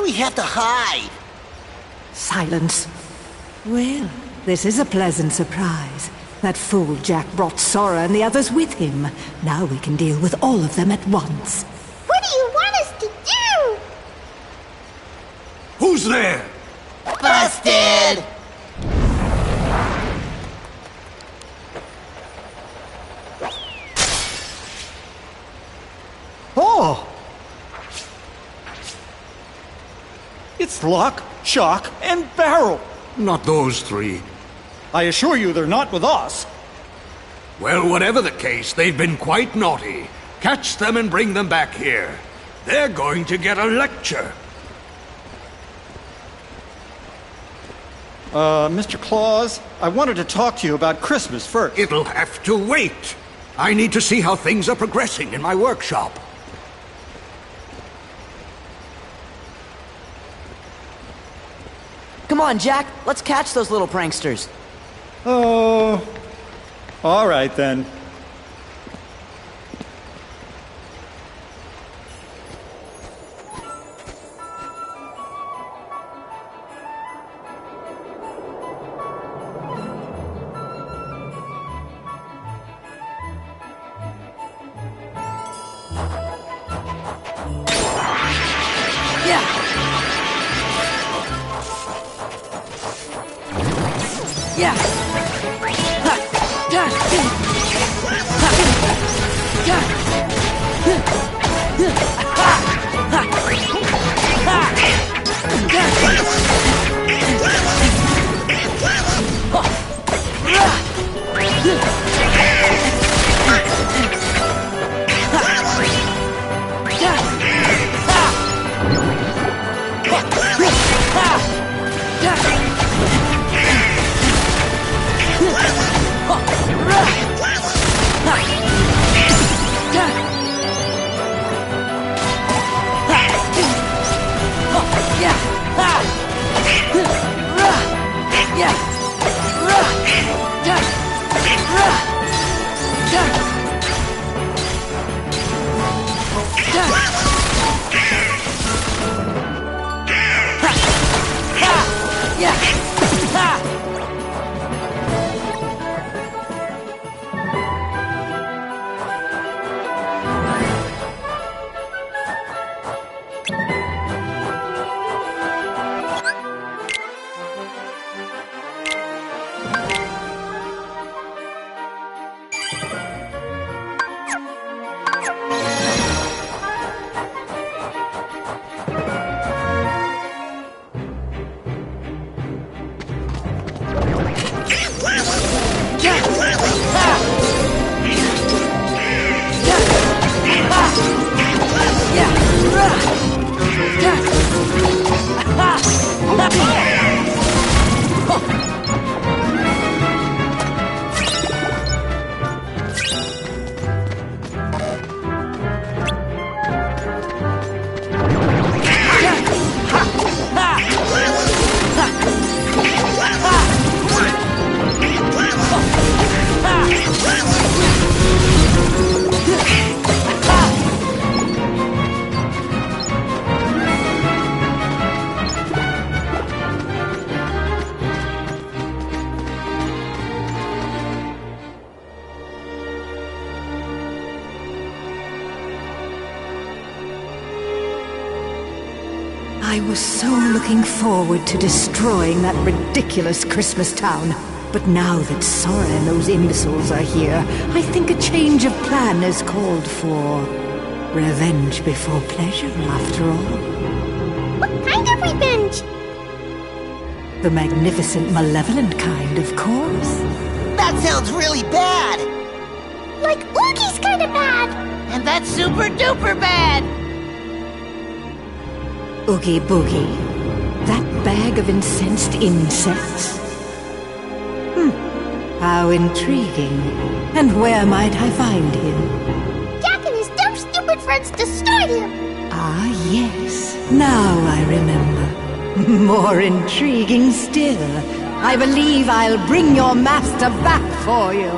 we have to hide? Silence. Well, this is a pleasant surprise. That fool Jack brought Sora and the others with him. Now we can deal with all of them at once. What do you want us to do? Who's there? Busted! Oh! It's Lock, Shock, and Barrel. Not those three. I assure you they're not with us. Well, whatever the case, they've been quite naughty. Catch them and bring them back here. They're going to get a lecture. Mr. Claus, I wanted to talk to you about Christmas first. It'll have to wait. I need to see how things are progressing in my workshop. Come on, Jack. Let's catch those little pranksters. Oh, all right then. Yeah. I was so looking forward to destroying that ridiculous Christmas town. But now that Sora and those imbeciles are here, I think a change of plan is called for. Revenge before pleasure, after all. What kind of revenge? The magnificent, malevolent kind, of course. That sounds really bad. Like Oogie's kind of bad. And that's super duper bad. Oogie Boogie. That bag of incensed insects. How intriguing. And where might I find him? Jack and his dumb, stupid friends destroyed him. Ah, yes. Now I remember. More intriguing still. I believe I'll bring your master back for you.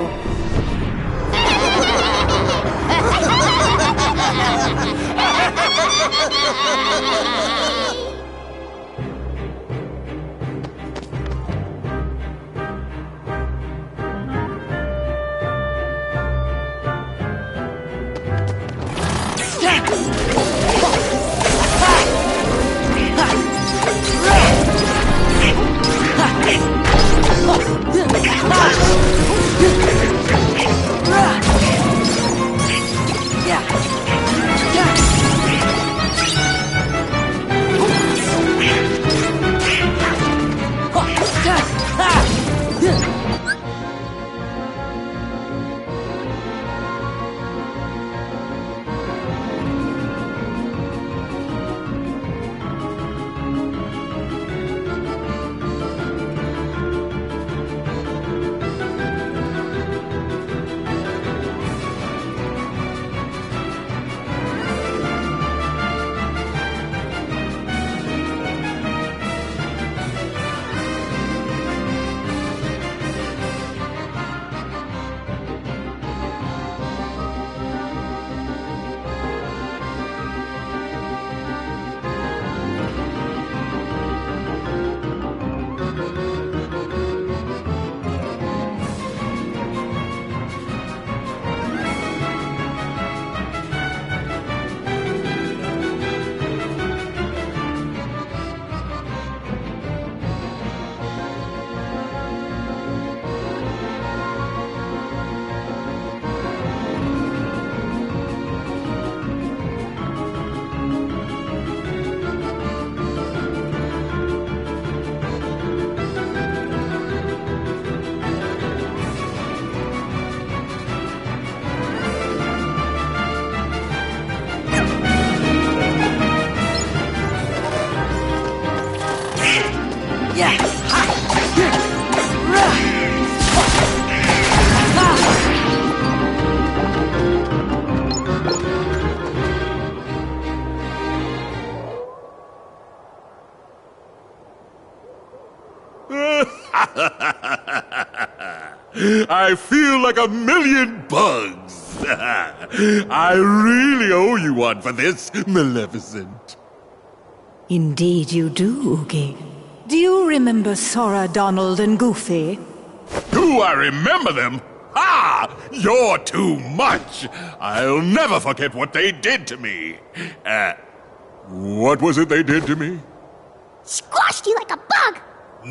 Yeah. I feel like a million bugs. I really owe you one for this, Maleficent. Indeed you do, Oogie. Do you remember Sora, Donald, and Goofy? Do I remember them? Ah! You're too much! I'll never forget what they did to me. What was it they did to me? Squashed you like a bug.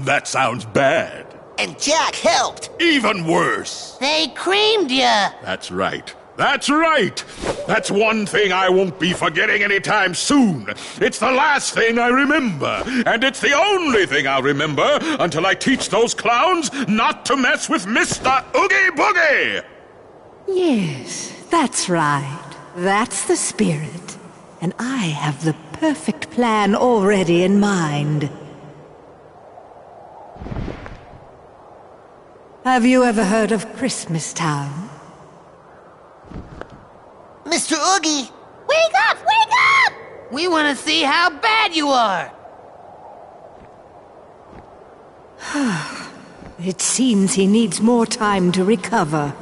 That sounds bad. And Jack helped. Even worse. They creamed ya. That's right. That's right! That's one thing I won't be forgetting anytime soon. It's the last thing I remember. And it's the only thing I'll remember until I teach those clowns not to mess with Mr. Oogie Boogie! Yes, that's right. That's the spirit. And I have the perfect plan already in mind. Have you ever heard of Christmas Town? Mr. Oogie! Wake up! Wake up! We want to see how bad you are. It seems he needs more time to recover.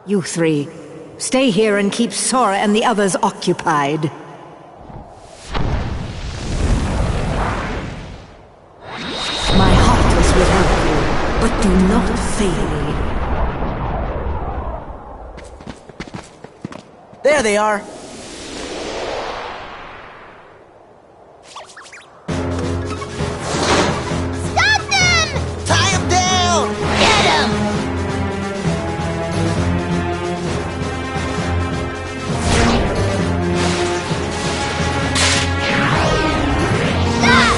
You three, stay here and keep Sora and the others occupied. My Heartless will help you, but do not fail. There they are. Stop them! Tie him down! Get him! Stop!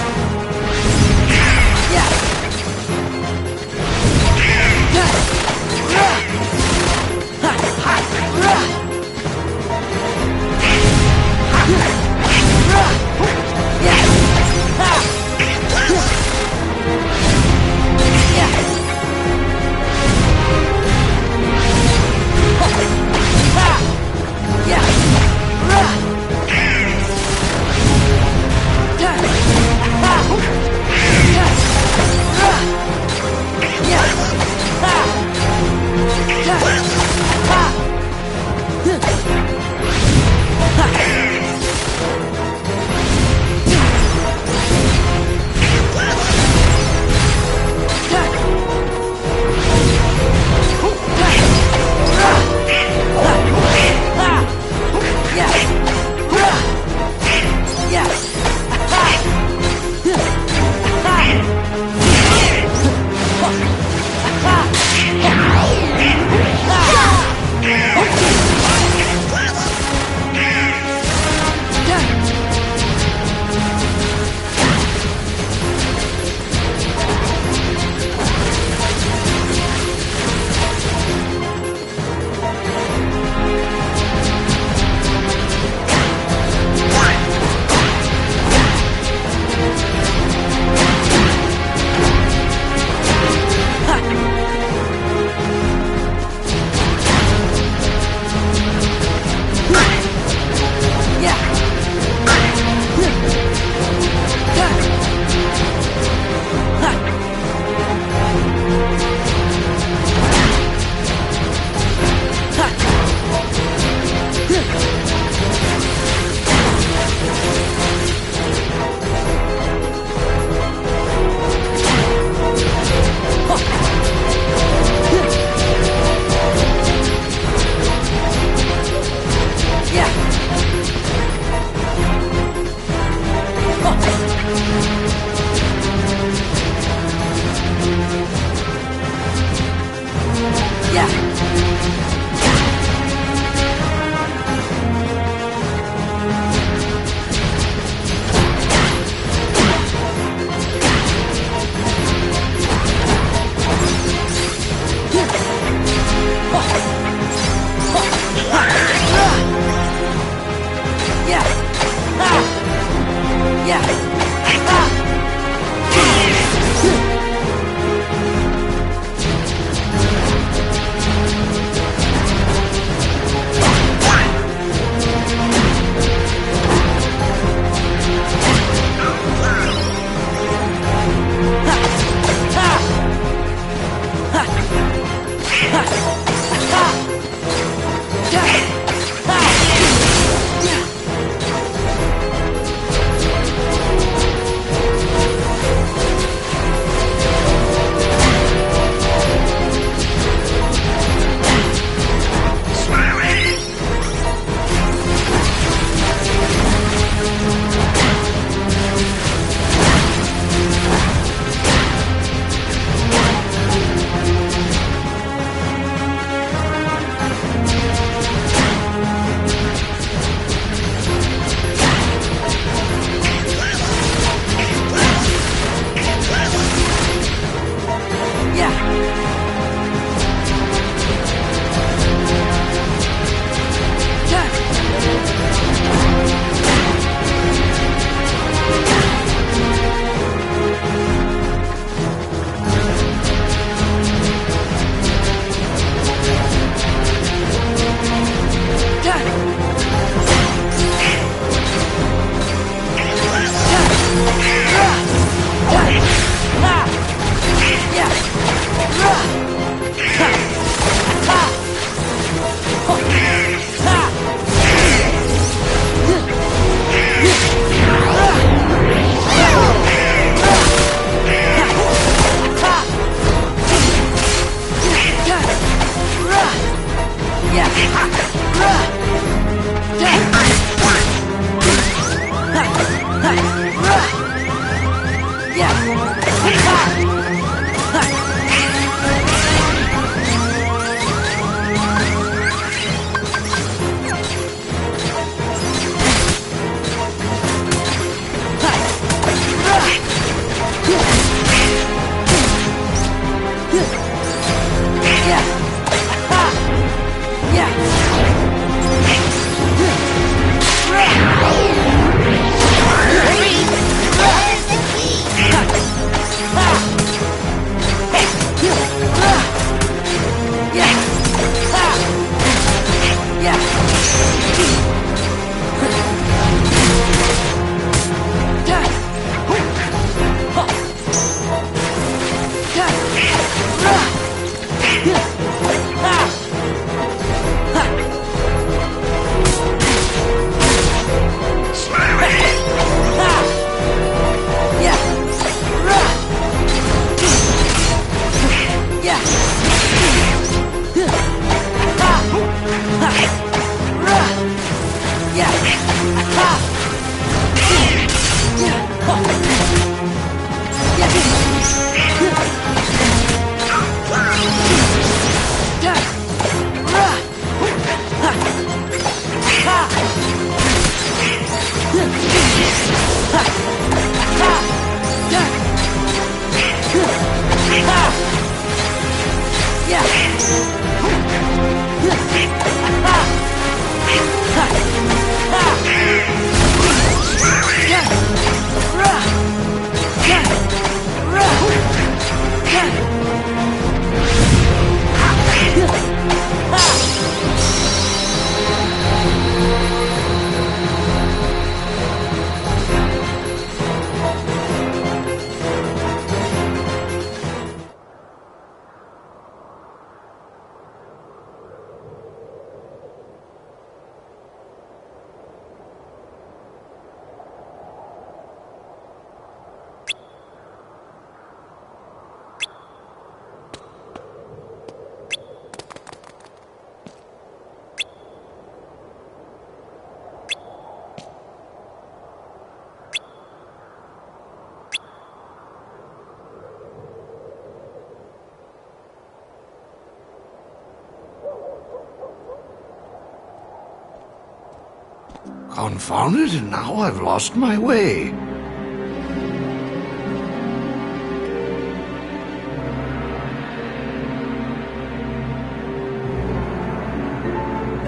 Confound it, now I've lost my way.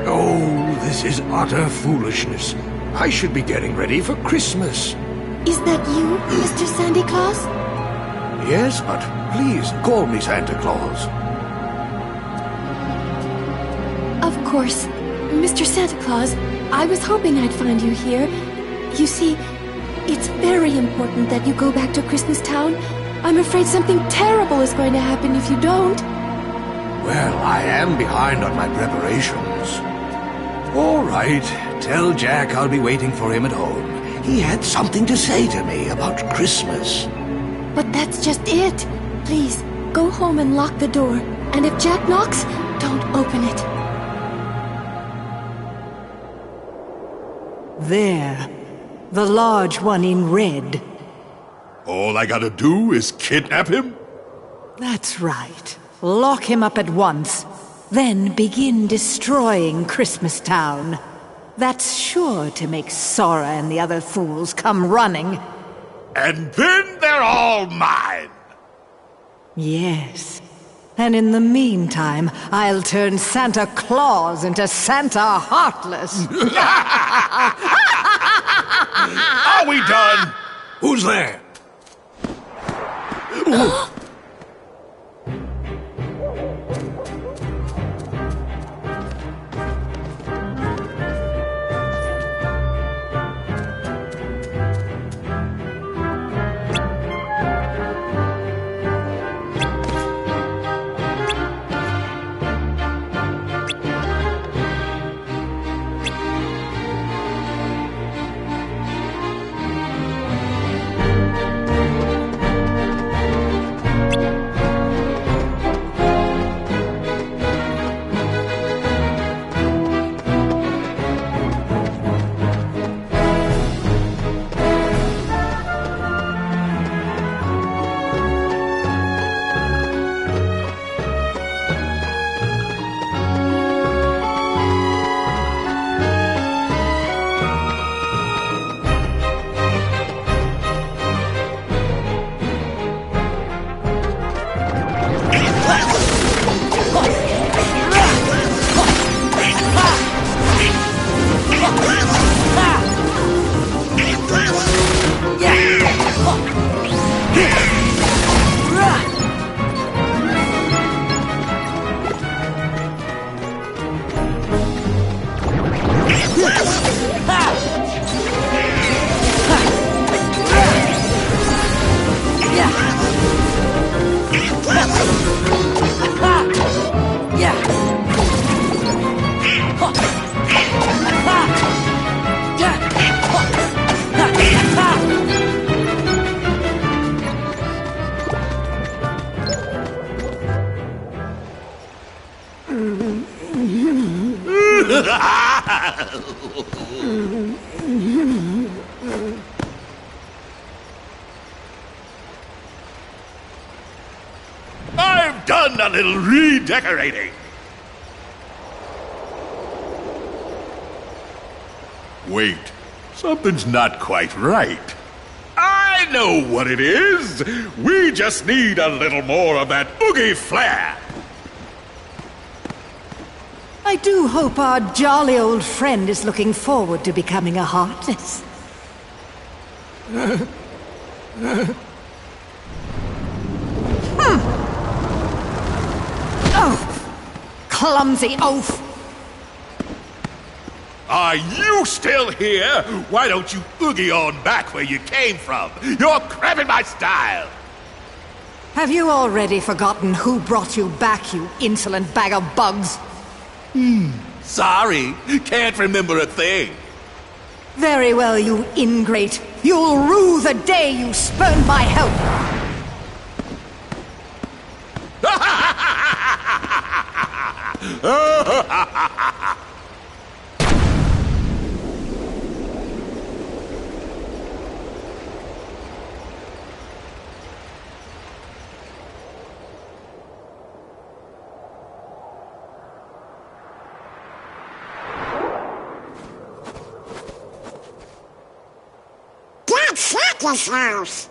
Oh, this is utter foolishness. I should be getting ready for Christmas. Is that you, Mr. Santa Claus? Yes, but please call me Santa Claus. Of course. Mr. Santa Claus, I was hoping I'd find you here. You see, it's very important that you go back to Christmas Town. I'm afraid something terrible is going to happen if you don't. Well, I am behind on my preparations. All right, tell Jack I'll be waiting for him at home. He had something to say to me about Christmas. But that's just it. Please, go home and lock the door. And if Jack knocks, don't open it. There. The large one in red. All I gotta do is kidnap him? That's right. Lock him up at once. Then begin destroying Christmas Town. That's sure to make Sora and the other fools come running. And then they're all mine! Yes. And in the meantime, I'll turn Santa Claus into Santa Heartless. Are we done? Who's there? I've done a little redecorating. Wait, something's not quite right. I know what it is. We just need a little more of that Oogie flair. I do hope our jolly old friend is looking forward to becoming a Heartless. Oh, clumsy oaf! Are you still here? Why don't you oogie on back where you came from? You're cramping my style. Have you already forgotten who brought you back, you insolent bag of bugs? Sorry, can't remember a thing. Very well, you ingrate. You'll rue the day you spurned my help. this house.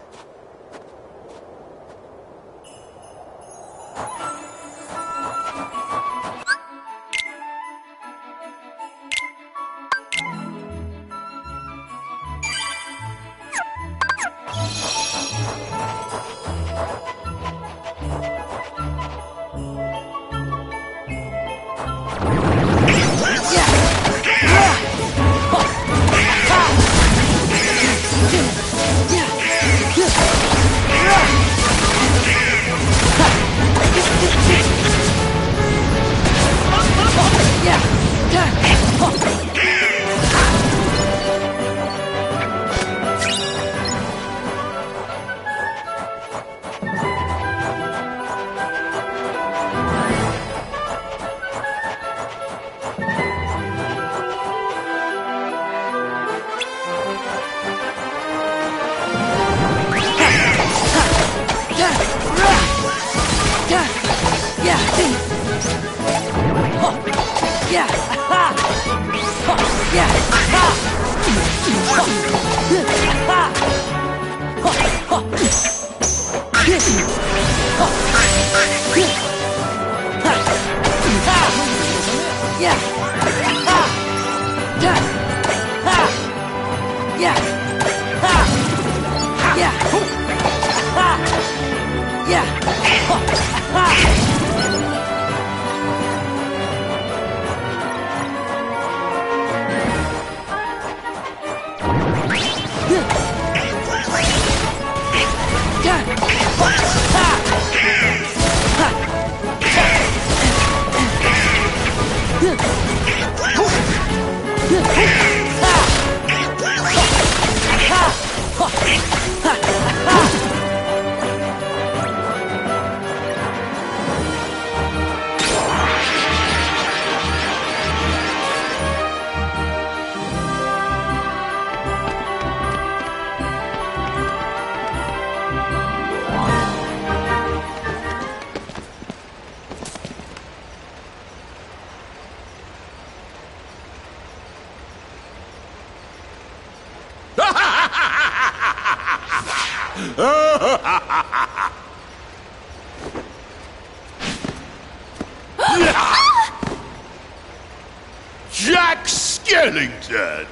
Jack Skellington!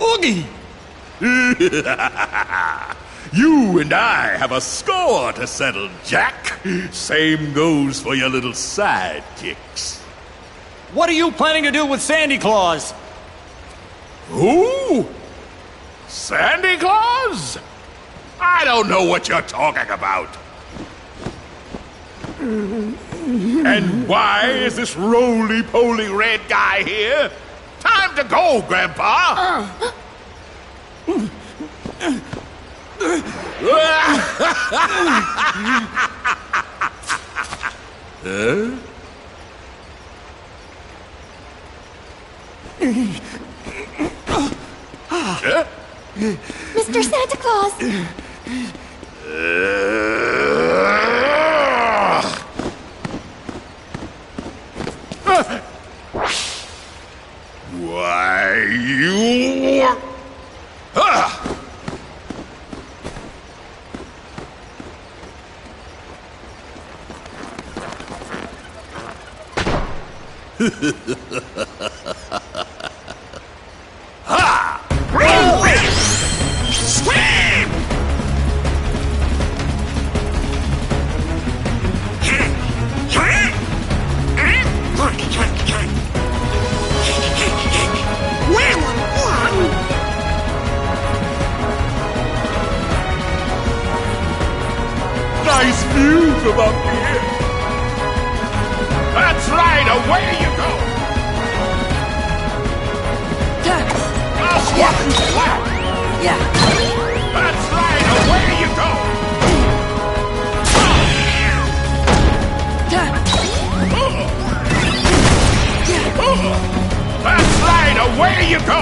Oogie! You and I have a score to settle, Jack. Same goes for your little sidekicks. What are you planning to do with Sandy Claus? Who? Sandy Claus? I don't know what you're talking about. And why is this roly-poly red guy here? Time to go, Grandpa! Huh? Mr. Santa Claus! Why, you... Nice view from up here. That's right, away you go. I'll swap you flat. Yeah. That's right, away you go. That's right, away you go.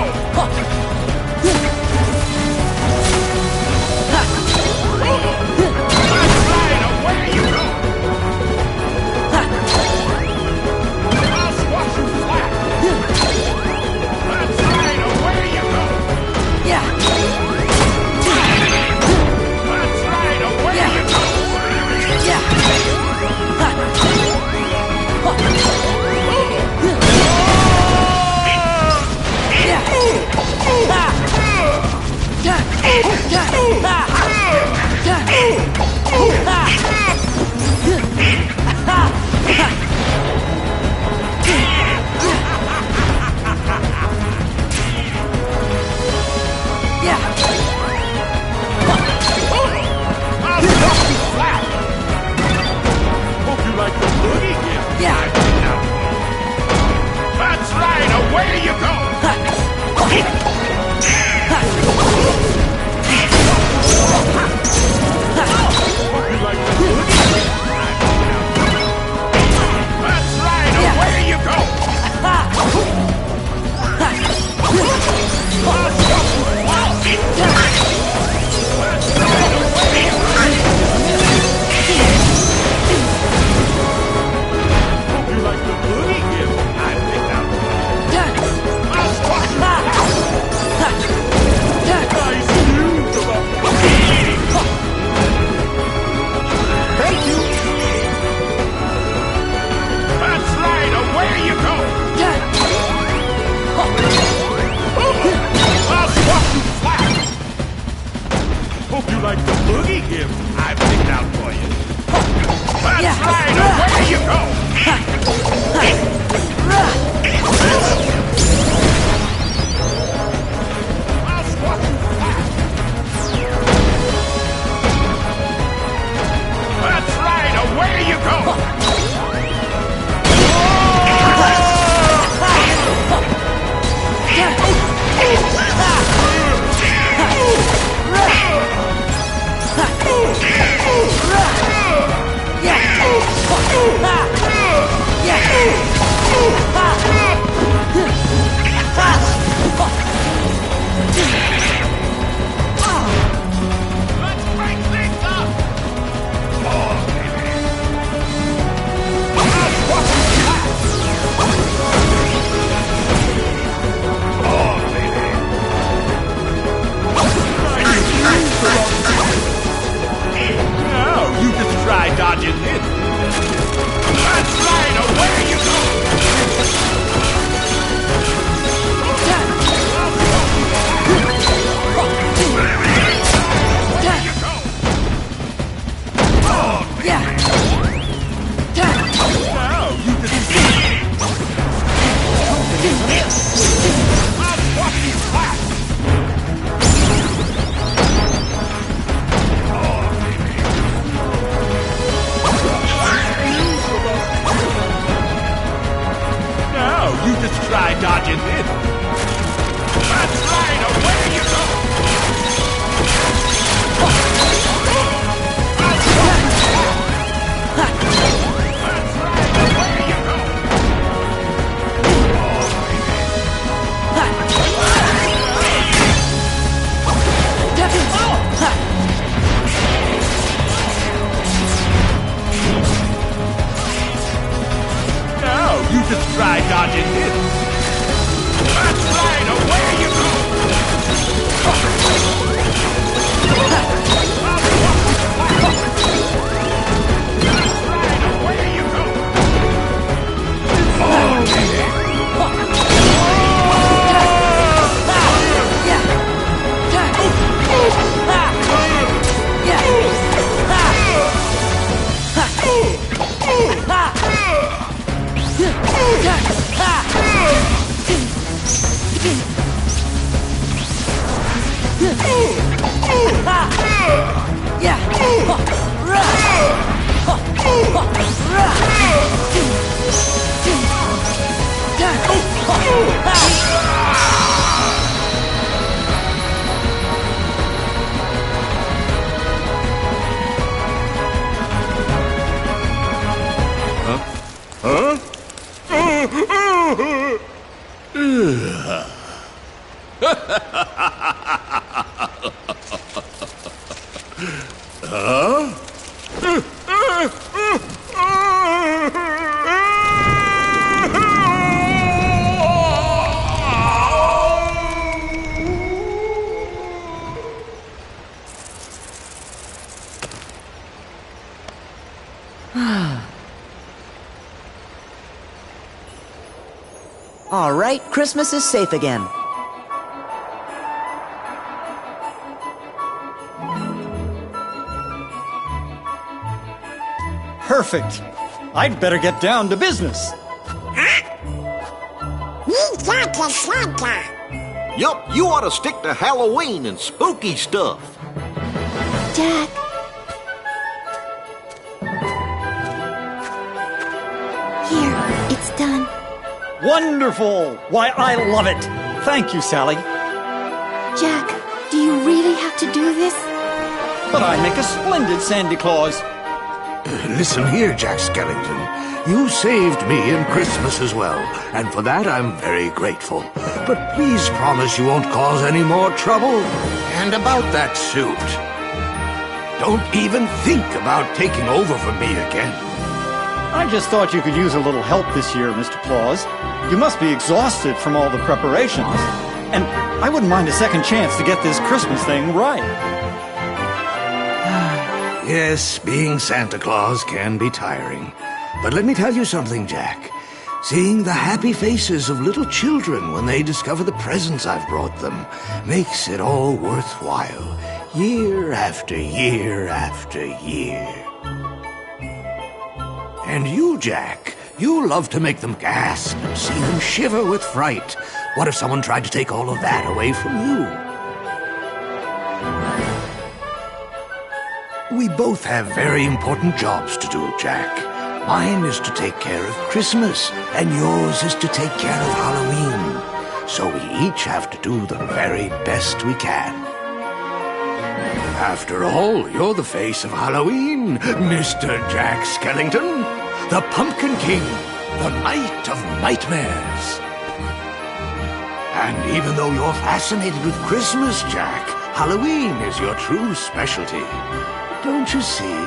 Take him. I've picked out for you. That's right. Away you go. That's right. Away you go. Let's break things up. Now you just try dodging it. That's right, away you go! Now you just... I'll watch you flat! Now you just try dodging it. That's right, away you go! That's right, away you go! Now you just try dodging it. That's right, away you go! That's right, away you go! All right, Christmas is safe again. Perfect. I'd better get down to business. Yup, you ought to stick to Halloween and spooky stuff. Jack. Here, it's done. Wonderful! Why, I love it! Thank you, Sally. Jack, do you really have to do this? But I make a splendid Santa Claus. Listen here, Jack Skellington. You saved me in Christmas as well, and for that I'm very grateful. But please promise you won't cause any more trouble. And about that suit, don't even think about taking over for me again. I just thought you could use a little help this year, Mr. Claus. You must be exhausted from all the preparations. And I wouldn't mind a second chance to get this Christmas thing right. Yes, being Santa Claus can be tiring. But let me tell you something, Jack. Seeing the happy faces of little children when they discover the presents I've brought them makes it all worthwhile. Year after year after year. And you, Jack, you love to make them gasp and see them shiver with fright. What if someone tried to take all of that away from you? We both have very important jobs to do, Jack. Mine is to take care of Christmas, and yours is to take care of Halloween. So we each have to do the very best we can. After all, you're the face of Halloween, Mr. Jack Skellington, the Pumpkin King, the Knight of Nightmares. And even though you're fascinated with Christmas, Jack, Halloween is your true specialty. Don't you see?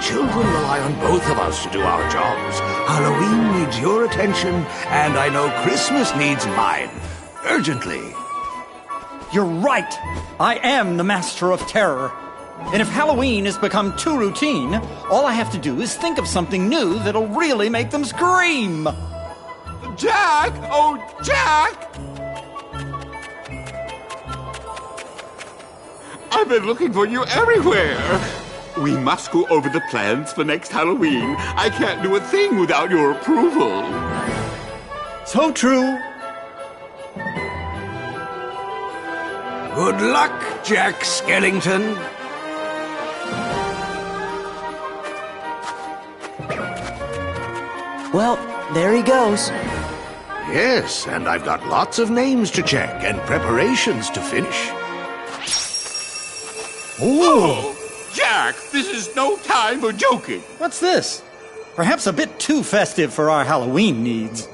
Children rely on both of us to do our jobs. Halloween needs your attention, and I know Christmas needs mine. Urgently. You're right. I am the master of terror. And if Halloween has become too routine, all I have to do is think of something new that'll really make them scream. Jack! Oh, Jack! I've been looking for you everywhere. We must go over the plans for next Halloween. I can't do a thing without your approval. So true. Good luck, Jack Skellington. Well, there he goes. Yes, and I've got lots of names to check and preparations to finish. Oh, Jack, this is no time for joking. What's this? Perhaps a bit too festive for our Halloween needs.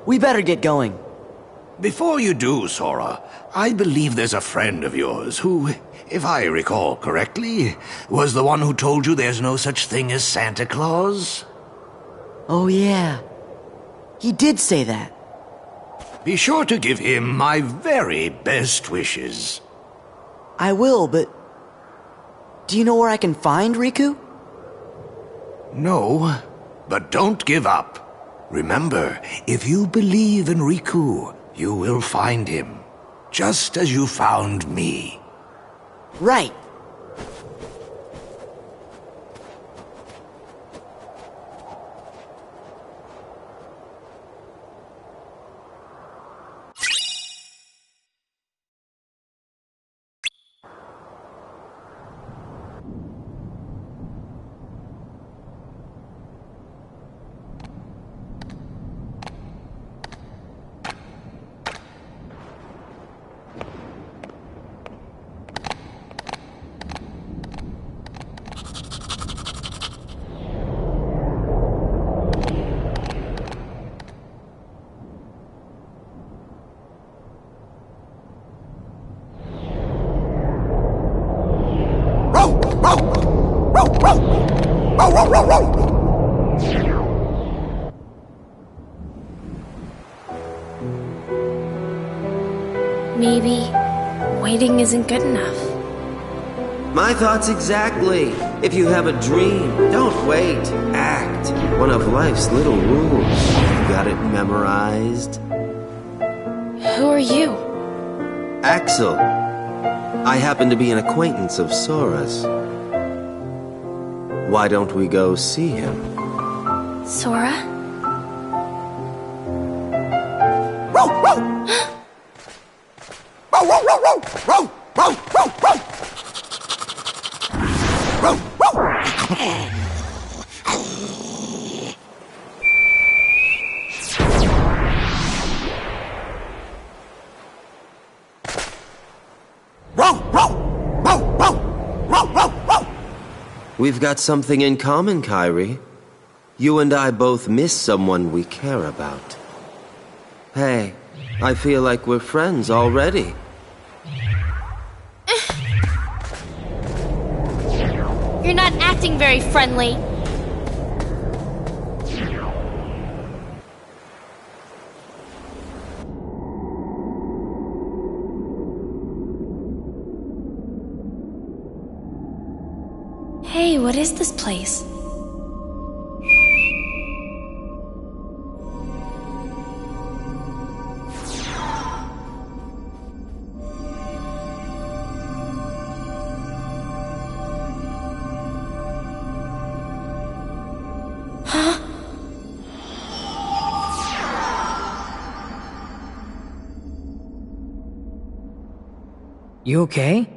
We better get going. Before you do, Sora, I believe there's a friend of yours who, if I recall correctly, was the one who told you there's no such thing as Santa Claus. Oh, yeah. He did say that. Be sure to give him my very best wishes. I will, but... do you know where I can find Riku? No, but don't give up. Remember, if you believe in Riku, you will find him, just as you found me. Right. Maybe waiting isn't good enough. My thoughts exactly. If you have a dream, don't wait. Act. One of life's little rules. You got it memorized? Who are you? Axel. I happen to be an acquaintance of Sora's. Why don't we go see him? Sora? We've got something in common, Kairi. You and I both miss someone we care about. Hey, I feel like we're friends already. You're not acting very friendly. Hey, what is this place? Huh? You okay?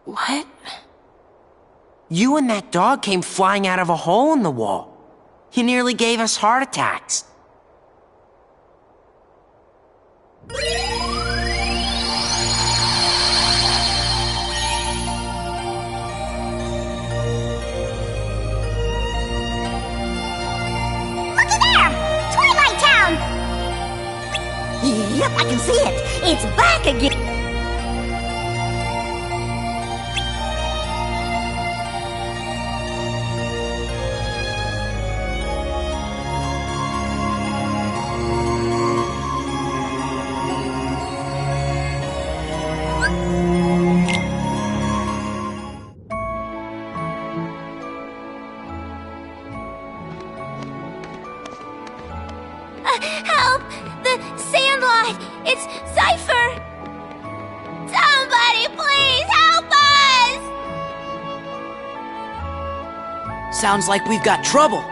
What? You and that dog came flying out of a hole in the wall. You nearly gave us heart attacks. Looky there! Twilight Town! Yep, I can see it. It's back again. Help! The Sandlot! It's Cypher! Somebody please help us! Sounds like we've got trouble.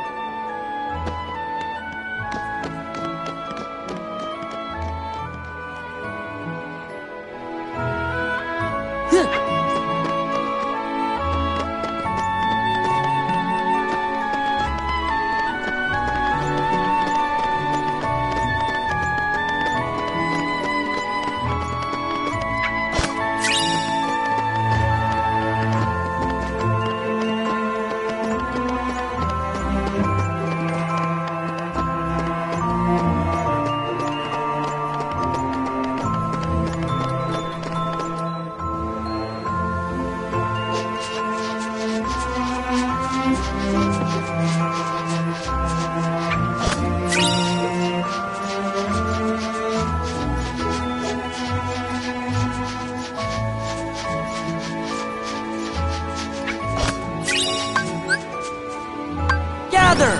Gather!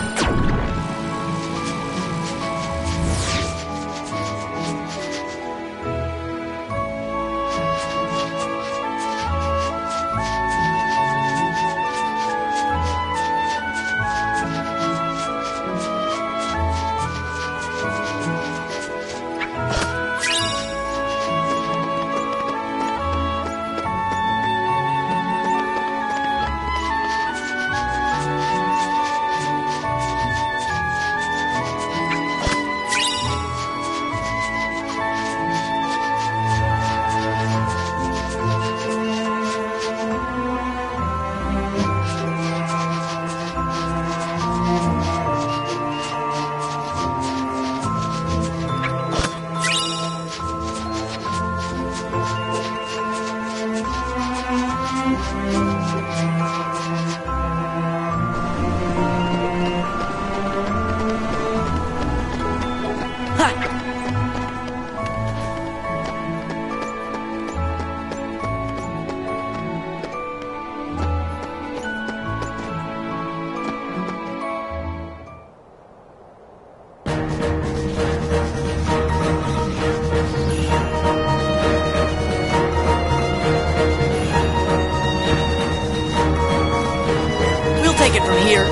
Take it from here.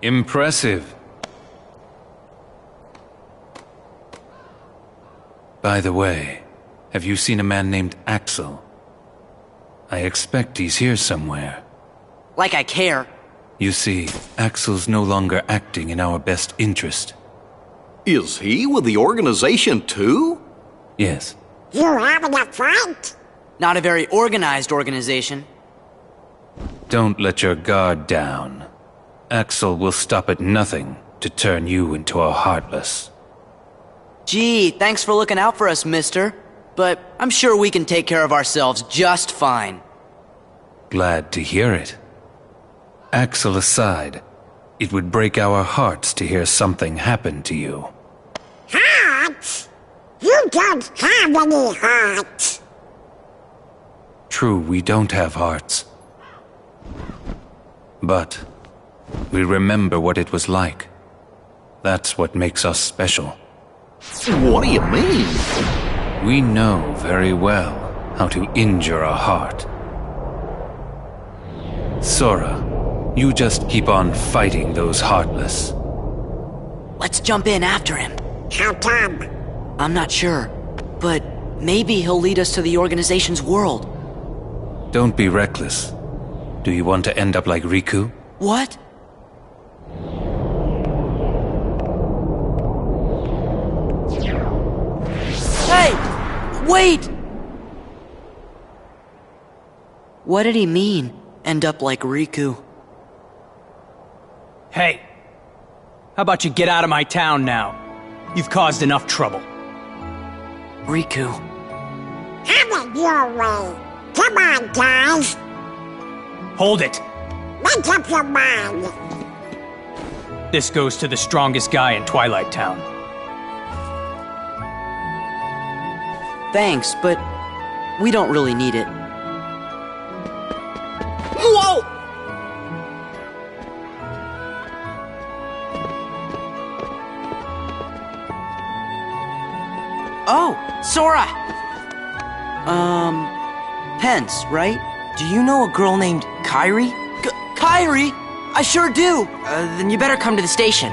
Impressive. By the way, have you seen a man named Axel? I expect he's here somewhere. Like I care. You see, Axel's no longer acting in our best interest. Is he with the organization too? Yes. You having a fight? Not a very organized organization. Don't let your guard down. Axel will stop at nothing to turn you into a Heartless. Gee, thanks for looking out for us, mister. But I'm sure we can take care of ourselves just fine. Glad to hear it. Axel aside, it would break our hearts to hear something happen to you. Hearts? You don't have any hearts. True, we don't have hearts. But we remember what it was like. That's what makes us special. What do you mean? We know very well how to injure a heart. Sora, you just keep on fighting those Heartless. Let's jump in after him. How come? I'm not sure, but maybe he'll lead us to the organization's world. Don't be reckless. Do you want to end up like Riku? What? Hey! Wait! What did he mean, end up like Riku? Hey! How about you get out of my town now? You've caused enough trouble. Riku. Have it your way. Come on, guys. Hold it! Make up your mind. This goes to the strongest guy in Twilight Town. Thanks, but we don't really need it. Whoa! Oh, Sora! Pence, right? Do you know a girl named Kairi? Kairi? I sure do! Then you better come to the station.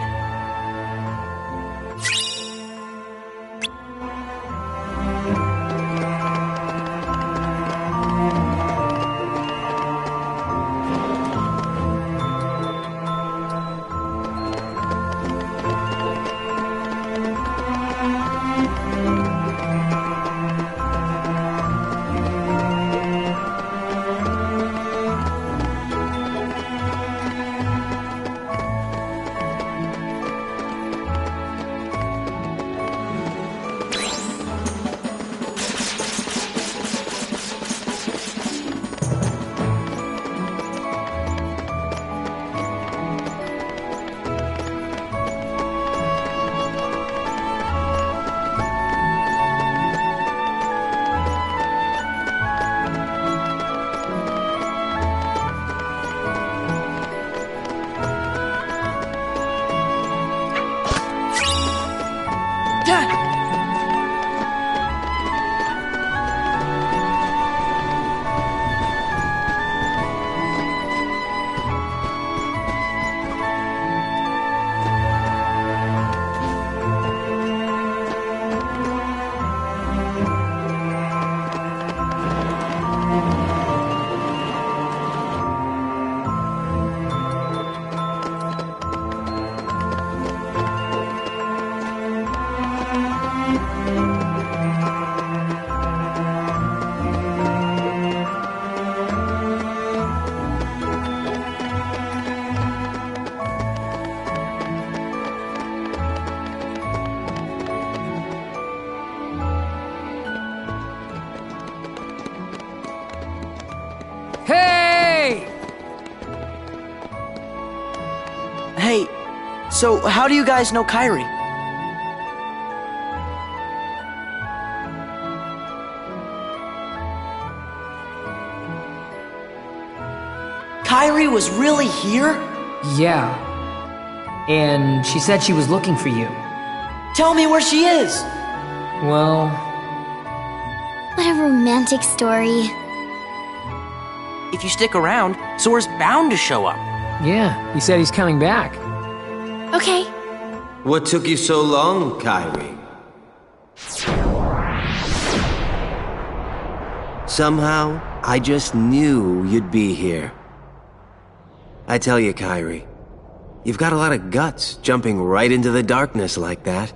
Hey, so how do you guys know Kairi? Kairi was really here? Yeah. And she said she was looking for you. Tell me where she is! Well... What a romantic story. If you stick around, Sora's bound to show up. Yeah, he said he's coming back. Okay. What took you so long, Kairi? Somehow, I just knew you'd be here. I tell you, Kairi, you've got a lot of guts jumping right into the darkness like that.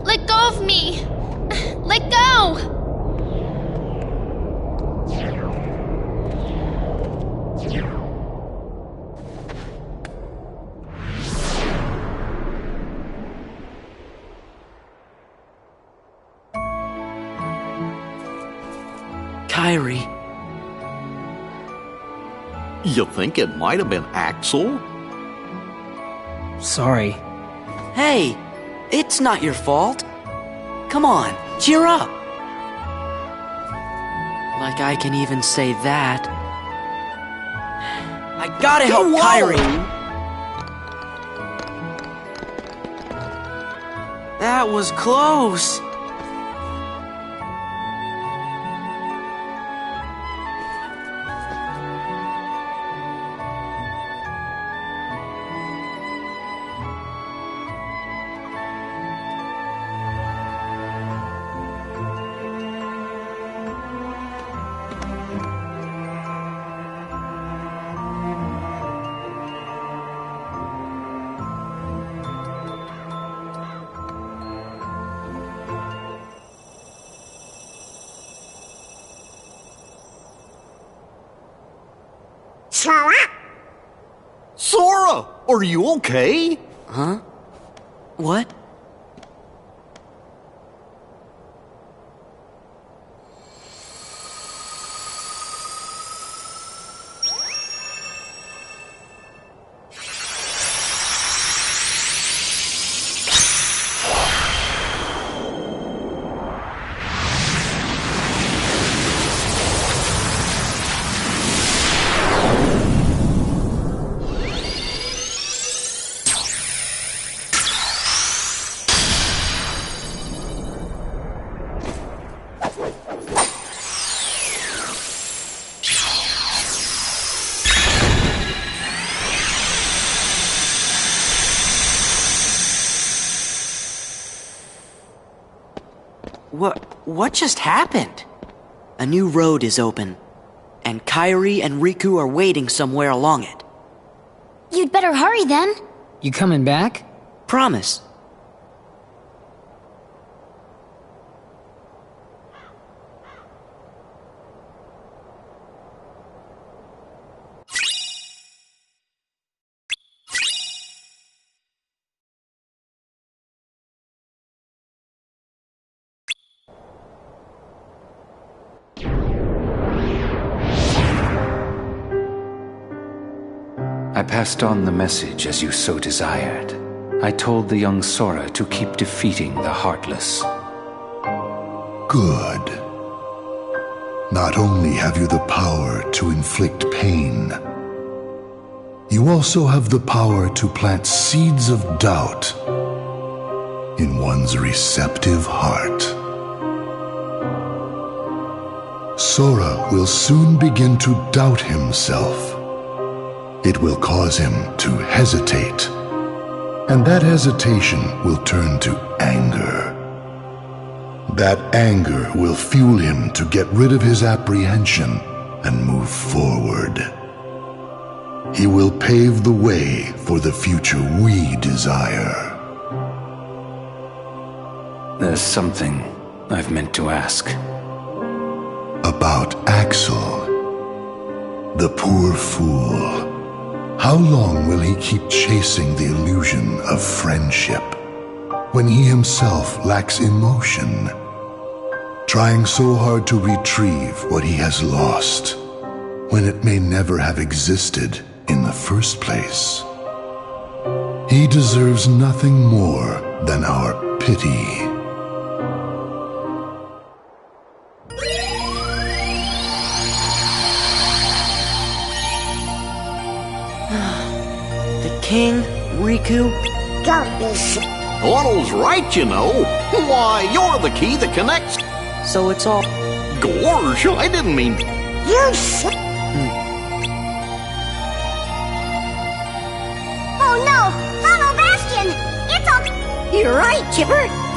Let go of me! Let go! Kairi. You think it might have been Axel? Sorry. Hey, it's not your fault. Come on, cheer up. Like I can even say that. I gotta help Kairi. That was close. Sora, are you okay? Huh? What? What just happened? A new road is open, and Kairi and Riku are waiting somewhere along it. You'd better hurry then. You coming back? Promise. I passed on the message as you so desired. I told the young Sora to keep defeating the Heartless. Good. Not only have you the power to inflict pain, you also have the power to plant seeds of doubt in one's receptive heart. Sora will soon begin to doubt himself. It will cause him to hesitate, and that hesitation will turn to anger. That anger will fuel him to get rid of his apprehension and move forward. He will pave the way for the future we desire. There's something I've meant to ask. About Axel, the poor fool. How long will he keep chasing the illusion of friendship when he himself lacks emotion, trying so hard to retrieve what he has lost when it may never have existed in the first place? He deserves nothing more than our pity. King, Riku, don't be silly. Otto's right, you know. Why, you're the key that connects. So it's all... Gorge, I didn't mean... You silly. Oh no! Follow Bastion! It's all... You're right, Chipper.